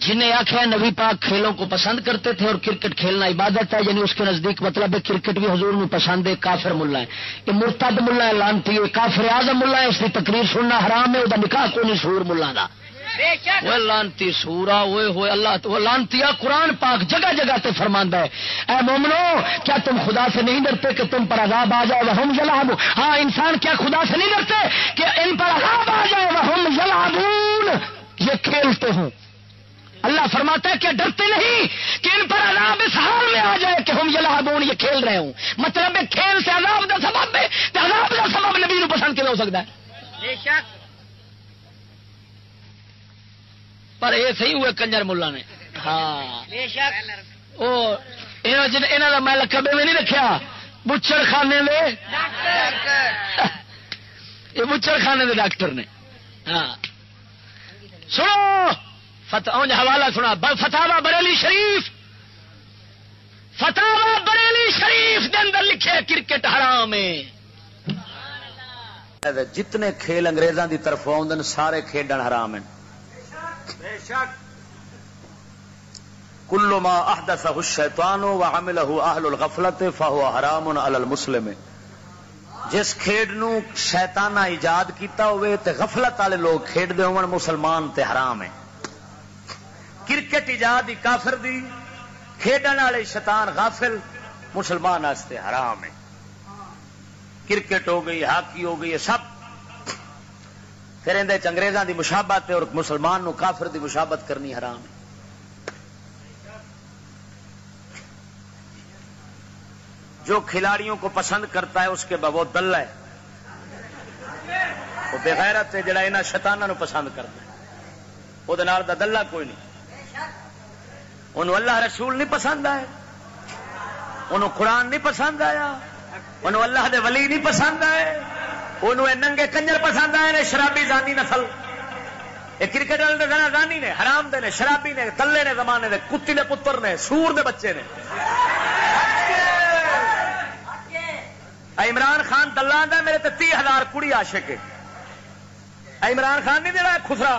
جنہیں آخیا نبی پاک کھیلوں کو پسند کرتے تھے اور کرکٹ کھیلنا عبادت ہے، یعنی اس کے نزدیک مطلب ہے کرکٹ بھی حضور میں پسند ہے، کافر ملا ہے، یہ مرتد ملا ہے، لانتی ہے، کافر اعظم ملا ہے، اس کی تقریر سننا حرام ہے، وہ نکاح کو نہیں سور ملا دا وہ لانتی سورا ہوئے اللہ تو لانتی قرآن پاک جگہ جگہ تے فرماندا ہے اے مومنو کیا تم خدا سے نہیں ڈرتے کہ تم پر عذاب آ جائے وہم یلعبون؟ ہاں انسان کیا خدا سے نہیں ڈرتے کہ ان پر عذاب آ جائے وہم یلعبون، یہ کھیلتے ہوں؟ اللہ فرماتا ہے کہ ڈرتے نہیں کہ ان پر عذاب اس حال میں آ جائے کہ ہم یلعبون، یہ کھیل رہے ہوں، مطلب ہے کھیل سے عذاب دا سبب ہے، تے عذاب دا سبب نبی نو پسند کیوں ہو سکتا ہے؟ بے شک، پر یہ صحیح ہوئے کنجر ملا نے، ہاں بے شک، وہ انہاں دا میں لقب میں نہیں رکھیا بچڑ خانے دے یہ بچڑ خانے دے ڈاکٹر نے۔ ہاں سنو حوالہ سنا فتاوا بریلی شریف، فتاوا بریلی شریف دے اندر لکھے کرکٹ حرام ہے۔ جتنے کھیل انگریزاں دی طرف آؤندن سارے کھیڈن حرام ہیں۔ بے شک کل ما احدثہ الشیطان وعملہ اہل الغفلۃ فہو حرام علی المسلم، جس کھیڈ نو شیطانہ ایجاد کیتا ہوئے تے غفلت والے لوگ کھیڈ دے ہون مسلمان تے حرام ہے۔ کرکٹ ایجاد ہی کافر دی، کھیڈن والے شیطان غافل، مسلمان واسطے حرام ہے۔ کرکٹ ہو گئی، ہاکی ہو گئی، یہ سب پھر اندے انگریزاں دی مشابہت اور مسلمان نو کافر دی مشابہت کرنی حرام ہے۔ جو کھلاڑیوں کو پسند کرتا ہے اس کے وہ دلہ ہے، وہ بے غیرت ہے جڑا انہاں شیطاناں نو پسند کرتا ہے، وہ دے نال دا دلہ کوئی نہیں۔ انہوں اللہ رسول نہیں پسند آئے، انہوں قرآن نہیں پسند آیا، انہوں اللہ دے ولی نہیں پسند آئے، انہوں ننگے کنجر پسند آئے نے، شرابی زانی نسل، یہ کرکٹ والے دے زانی نے، حرام دے نے، شرابی نے، دلے نے، زمانے دے، کتی دے پتر نے، سور دے بچے نے۔ عمران خان دلہ آندا میرے تے 30,000 کڑی عاشق ہے۔ عمران خان نہیں دینا خسرا